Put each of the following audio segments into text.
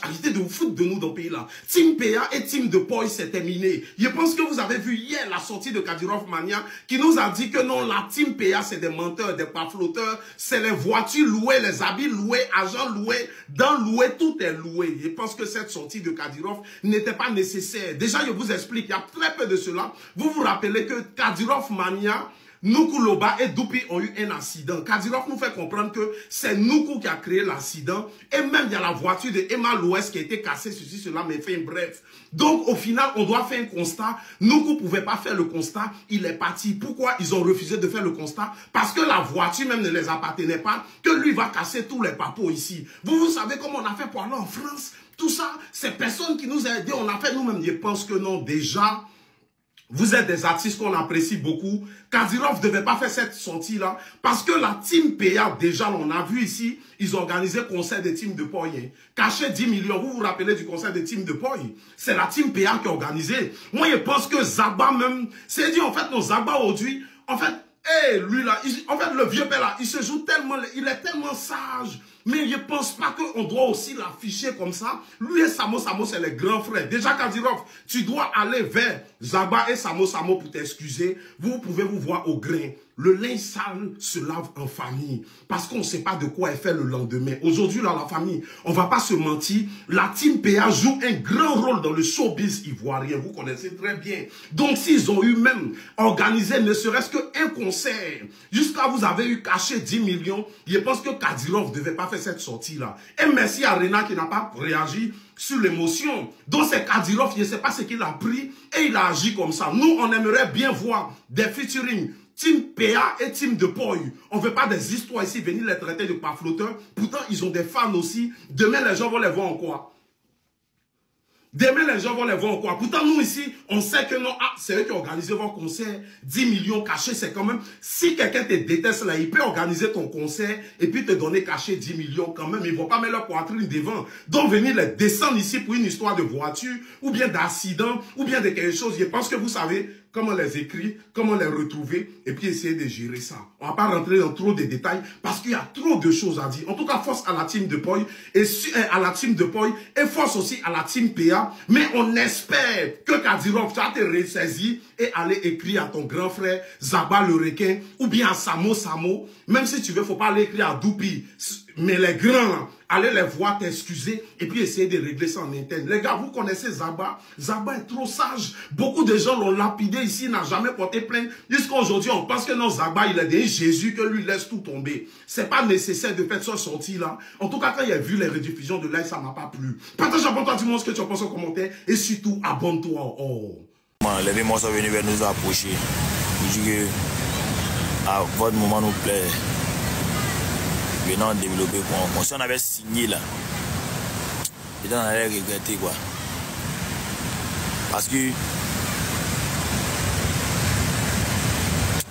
arrêtez de vous foutre de nous dans le pays là. Team PA et Team de Poi, c'est terminé. Je pense que vous avez vu hier la sortie de Kadyrov Mania qui nous a dit que non, la Team PA, c'est des menteurs, des pafloteurs, c'est les voitures louées, les habits loués, agents loués, dans loué, tout est loué. Je pense que cette sortie de Kadyrov n'était pas nécessaire. Déjà, je vous explique, il y a très peu de cela. Vous vous rappelez que Kadyrov Mania, Nuku Loba et Dupi ont eu un accident. Kadyrov nous fait comprendre que c'est Nuku qui a créé l'accident. Et même il y a la voiture de Emma Louest qui a été cassée, ceci, cela, mais fait bref. Donc au final, on doit faire un constat. Nuku ne pouvait pas faire le constat. Il est parti. Pourquoi ils ont refusé de faire le constat? Parce que la voiture même ne les appartenait pas. Que lui va casser tous les papos ici. Vous savez comment on a fait pour aller en France? Tout ça, c'est personne qui nous a aidés. On a fait nous-mêmes. Je pense que non, déjà... Vous êtes des artistes qu'on apprécie beaucoup. Kadyrov ne devait pas faire cette sortie-là. Parce que la team PA, déjà, on a vu ici, ils ont organisé le concert des teams de Poi. Caché 10 millions. Vous vous rappelez du concert des teams de Poi? C'est la team PA qui a organisé. Moi, je pense que Zaba même, c'est dit, en fait, nos Zaba aujourd'hui, en fait, lui là, en fait, le vieux père là, il se joue tellement, il est tellement sage. Mais je ne pense pas qu'on doit aussi l'afficher comme ça. Lui et Samo, c'est les grands frères. Déjà, Kadyrov, tu dois aller vers Zaba et Samo pour t'excuser. Vous pouvez vous voir au grain. Le linge sale se lave en famille. Parce qu'on ne sait pas de quoi elle fait le lendemain. Aujourd'hui, là, la famille, on ne va pas se mentir. La team PA joue un grand rôle dans le showbiz ivoirien. Vous connaissez très bien. Donc, s'ils ont eu même organisé ne serait-ce qu'un concert, jusqu'à vous avez eu caché 10 millions, je pense que Kadyrov ne devait pas faire cette sortie-là. Et merci à Rena qui n'a pas réagi sur l'émotion. Donc, c'est Kadyrov, je ne sais pas ce qu'il a pris et il a agi comme ça. Nous, on aimerait bien voir des featuring. Team PA et Team de Poi. On ne veut pas des histoires ici, venir les traiter de pafloteurs. Pourtant, ils ont des fans aussi. Demain, les gens vont les voir en quoi? Demain, les gens vont les voir en quoi? Pourtant, nous ici, on sait que non, c'est eux qui ont organisé vos concerts. 10 millions cachés, c'est quand même... Si quelqu'un te déteste là, il peut organiser ton concert et puis te donner caché 10 millions quand même. Ils ne vont pas mettre leur poitrine devant. Donc, venir les descendre ici pour une histoire de voiture ou bien d'accident ou bien de quelque chose. Je pense que vous savez comment les écrire, comment les retrouver et puis essayer de gérer ça. On ne va pas rentrer dans trop de détails parce qu'il y a trop de choses à dire. En tout cas, force à la team de Poi et à la team de Poi et force aussi à la team PA. Mais on espère que Kadyrov va te ressaisir et aller écrire à ton grand frère Zaba le requin ou bien à Samo. Même si tu veux, il ne faut pas aller écrire à Dupi. Mais les grands, allez les voir t'excuser et puis essayer de régler ça en interne. Les gars, vous connaissez Zaba. Zaba est trop sage. Beaucoup de gens l'ont lapidé ici, n'a jamais porté plainte. Jusqu'à aujourd'hui, on pense que non, Zaba, il est des Jésus, que lui laisse tout tomber. C'est pas nécessaire de faire cette sortie-là. En tout cas, quand il a vu les rediffusions de live, ça m'a pas plu. Partage, abonne-toi, dis-moi ce que tu en penses en commentaire. Et surtout, abonne-toi. Les vémons sont venus vers nous approcher. Je dis que à votre moment nous plaît. Venant développer quoi. Si on avait signé là, on allait regretter quoi. Parce que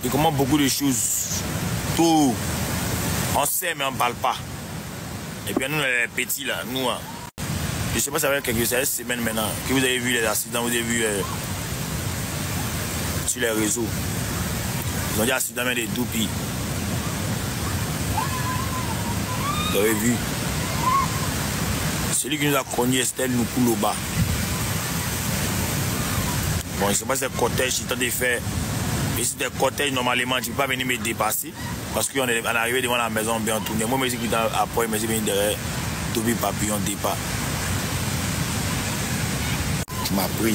il commence beaucoup de choses. Tout. On sait mais on ne parle pas. Et puis nous les petits là, nous. Je ne sais pas si ça fait quelques semaines maintenant que vous avez vu les accidents, vous avez vu sur les réseaux. Ils ont dit accident mais des Dupi. Vous avez vu, celui qui nous a connu Estelle Nuku Loba. Bon, je ne sais pas si c'est cortège, si tu as des faits. Mais si c'est cortège, normalement, tu ne peux pas venir me dépasser. Parce qu'on est arrivé devant la maison bien tourné. Moi, je suis venu après, je suis venu derrière. Tobi Papillon départ. Tu m'as pris.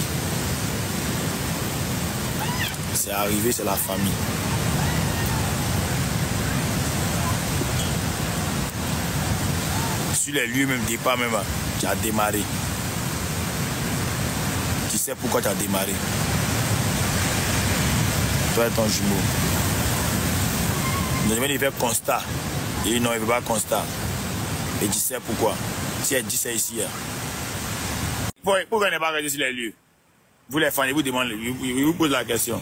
C'est arrivé, c'est la famille. Sur les lieux même départ même, tu as démarré. Tu sais pourquoi tu as démarré. Toi et ton jumeau. Nous devons faire constat. Et non, il ne veut pas constat. Et tu sais pourquoi. Si elle dit ça ici. Pourquoi il n'est pas resté sur les lieux? Vous les fans, vous demandez, il vous pose la question.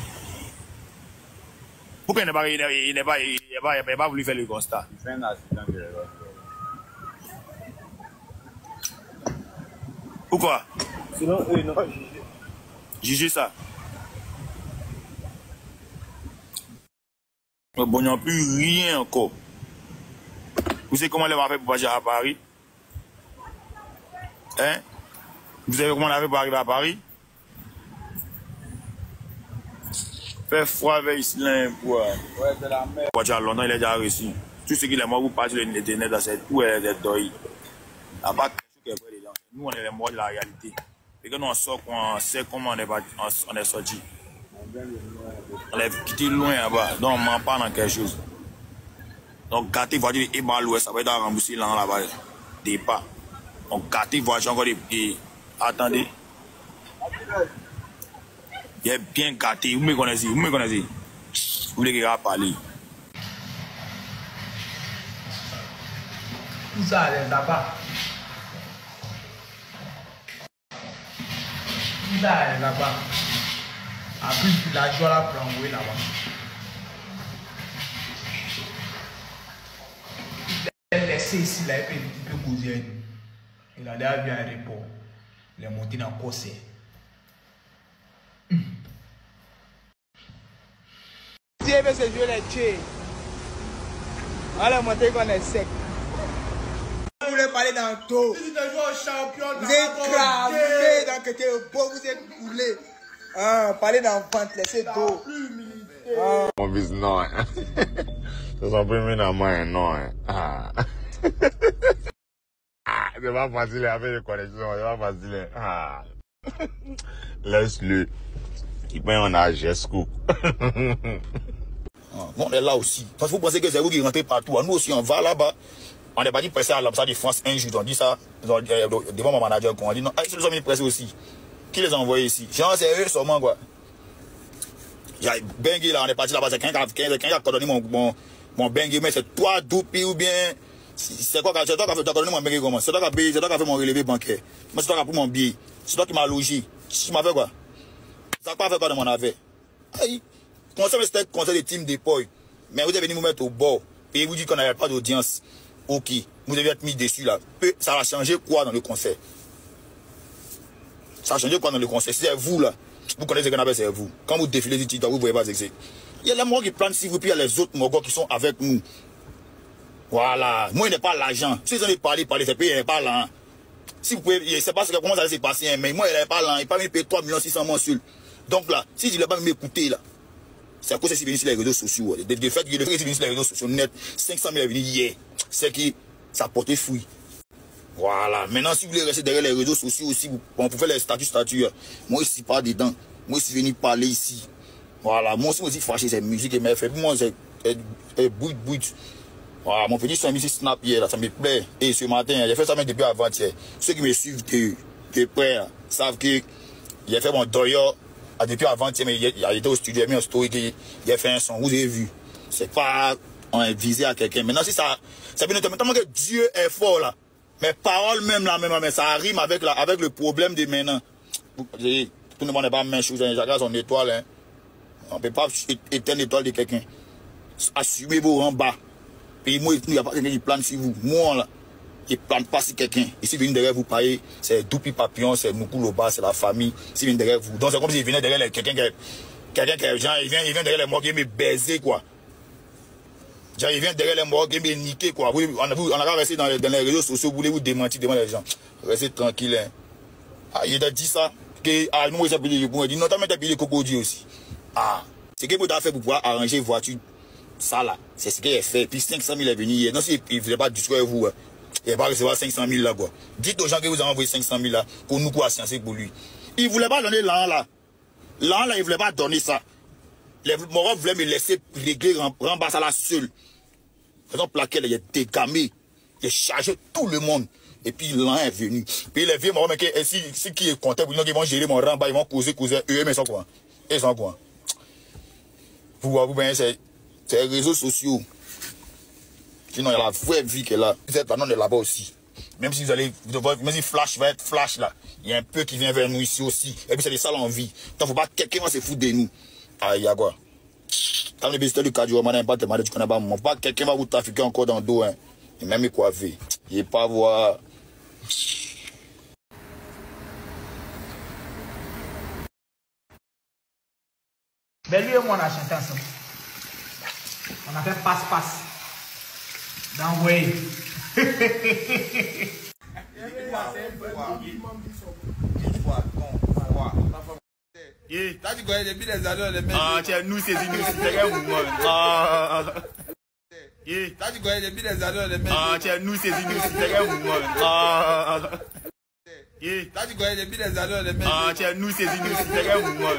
Pourquoi il n'a pas voulu faire le constat? Il fait un accident de l'erreur. Pourquoi? Sinon, eux, ils n'ont pas jugé. Juger ça. Bon, il n'y a plus rien encore. Vous savez comment les va faire pour partir à Paris? Hein? Vous savez comment on avait pour arriver à Paris? Fait froid avec ici, là, pour. Ouais, de la mer. Quand tu as longtemps, il est déjà réussi. Tout ce qu'il est mort, vous partez le net dans cette où elle est deuil. La bac, nous, on est les morts de la réalité. Et que nous, on sort, on sait comment on est sorti. On est quitté loin là-bas. Donc, on ne ment pas dans quelque chose. Donc, gâter voiture et baloué, ça va être à rembourser là-bas. Des pas. Donc, gâter voiture encore des pieds. Attendez. Il est bien gâté. Vous me connaissez. Vous me connaissez. Vous voulez qu'il parler. Tout ça, elle est là-bas. Tout ça, elle est là-bas. Après, la joie la prend là-bas. Elle est laissée ici, là, et puis il peut causer. Il a déjà vu un repos. Il est monté dans le corset. Si elle veut se jouer les tuer, on va montrer qu'on est sec. Vous voulez parler dans le dos. Vous êtes cramé dans le beau, vous êtes coulé. Parlez dans le ventre, laissez dos. Mon bis non. C'est son premier nom, non. C'est pas facile avec les connexions, c'est pas facile. Laisse-le. Il paye en âge, escou. On est là aussi. Parce que vous pensez que c'est vous qui rentrez partout. Nous aussi, on va là-bas. On n'est pas dit presser à l'ambassade de France un jour. On dit ça. Devant mon manager, on dit non. Ah, ils sont venus presser aussi. Qui les a envoyés ici? Genre, c'est eux seulement, quoi. Il y a Bengue là, on est parti là-bas. C'est quelqu'un qui a coordonné mon Bengue. Mais c'est toi, Doupi, ou bien. C'est toi qui a coordonné mon Bengue comment? C'est toi qui a fait mon relevé bancaire. Moi, c'est toi qui a pris mon billet. C'est toi qui m'a logé. Tu m'as fait quoi? Ça n'a pas fait quoi dans mon affaire? Aïe. Conseil, c'était un conseil de team d'épaule. Mais vous devez venir vous mettre au bord. Et vous dites qu'on n'avait pas d'audience. Ok. Vous devez être mis dessus là. Ça va changer quoi dans le conseil? Ça va changer quoi dans le conseil? C'est vous là. Vous connaissez ce qu'on appelle, c'est vous. Quand vous défilez du titre, vous ne voyez pas ce que c'est. Il y a les morts qui plantent si vous, puis il y a les autres morts qui sont avec nous. Voilà. Moi, il n'est pas l'argent. Si vous en avez parlé, c'est payé, il n'est pas là. Si vous pouvez, je ne sais pas comment ça va se passer, mais moi, il n'est pas là. Il n'est pas venu payer 3 600 000 mensuels. Donc là, si je ne l'ai pas m'écouter là, c'est à cause de ce qui vient sur les réseaux sociaux. Le fait qu'il vient sur les réseaux sociaux net, 500 000 est venu hier. C'est que ça portait fruit. Voilà. Maintenant, si vous voulez rester derrière les réseaux sociaux aussi, on peut faire les statuts. Moi, je ne suis pas dedans. Moi, je suis venu parler ici. Voilà. Moi aussi, fâché, c'est musique et mes fait. Moi, c'est bout. Voilà. Mon petit son ici snap hier, là, ça me plaît. Et ce matin, j'ai fait ça même depuis avant-hier. Ceux qui me suivent de près savent que j'ai fait mon doyeur. Depuis avant-hier, mais il a été au studio, il a mis un story, il a fait un son, vous avez vu. C'est pas un visé à quelqu'un. Maintenant, si ça veut notamment que Dieu est fort là. Mes paroles même là, mais ça rime avec le problème de maintenant. Tout le monde n'est pas même chose, chacun son étoile. Hein. On ne peut pas éteindre l'étoile de quelqu'un. Assumez vos rangs bas. Et moi, il n'y a pas quelqu'un qui plane sur vous. Moi là, il ne plane pas sur quelqu'un. Ici, vient derrière vous, pareil, c'est Doupi Papillon, c'est Moukou Loba, c'est la famille. Ici, vient derrière vous. Donc, c'est comme s'il venait derrière quelqu'un qui genre, il vient derrière les morts qui me baiser, quoi. Genre, il vient derrière les morts qui me niquer, quoi. On a resté dans les réseaux sociaux, vous voulez vous démentir devant les gens. Restez tranquille, hein. Ah, il a dit ça. Ah, nous, il dit, notamment, il a payé Cocody aussi. Ah, c'est ce qu'il a fait pour pouvoir arranger voiture. Ça, là, c'est ce qu'il a fait. Puis 500 000 est venu hier. Non, s'il ne voulait pas discuter avec vous, il ne va pas recevoir 500 000 là, quoi. Dites aux gens que vous avez envoyé 500 000 là, qu'on nous quoi sciencer pour lui. Il ne voulait pas donner l'an là. L'an là, il ne voulait pas donner ça. Les Moraux voulaient me laisser régler, rembarrer la seule. Raison pour laquelle il est dégamé. Il a chargé tout le monde. Et puis l'an est venu. Puis les vieux Moraux, mais si qui est content, ils vont gérer mon rembarre, ils vont causer, eux, mais ils sont quoi? Ils sont quoi? Vous voyez, c'est les réseaux sociaux. Sinon, il y a la vraie vie qui est là. Vous êtes maintenant de là-bas aussi. Même si vous allez, même si Flash va être Flash là, il y a un peu qui vient vers nous ici aussi. Et puis c'est des salles en vie. Donc, faut pas quelqu'un va se foutre de nous. Ah, il y a quoi? Quand les visiteurs du cardio, on n'a pas de tu connais pas. Pas quelqu'un va vous trafiquer encore dans le dos. Hein. Et même coiffé. Il n'est pas voir. Mais lui et moi, on a chanté ensemble. On a fait passe-passe. D'envoyer. T'as dit quoi, depuis les années, les mecs. Ah, tiens, nous, c'est un mouvement. Ah, t'as dit quoi, depuis les années, les mecs. Ah, tiens, nous, c'est un mouvement. Ah, t'as dit quoi, depuis les années, les mecs. Ah, tiens, nous, c'est un mouvement.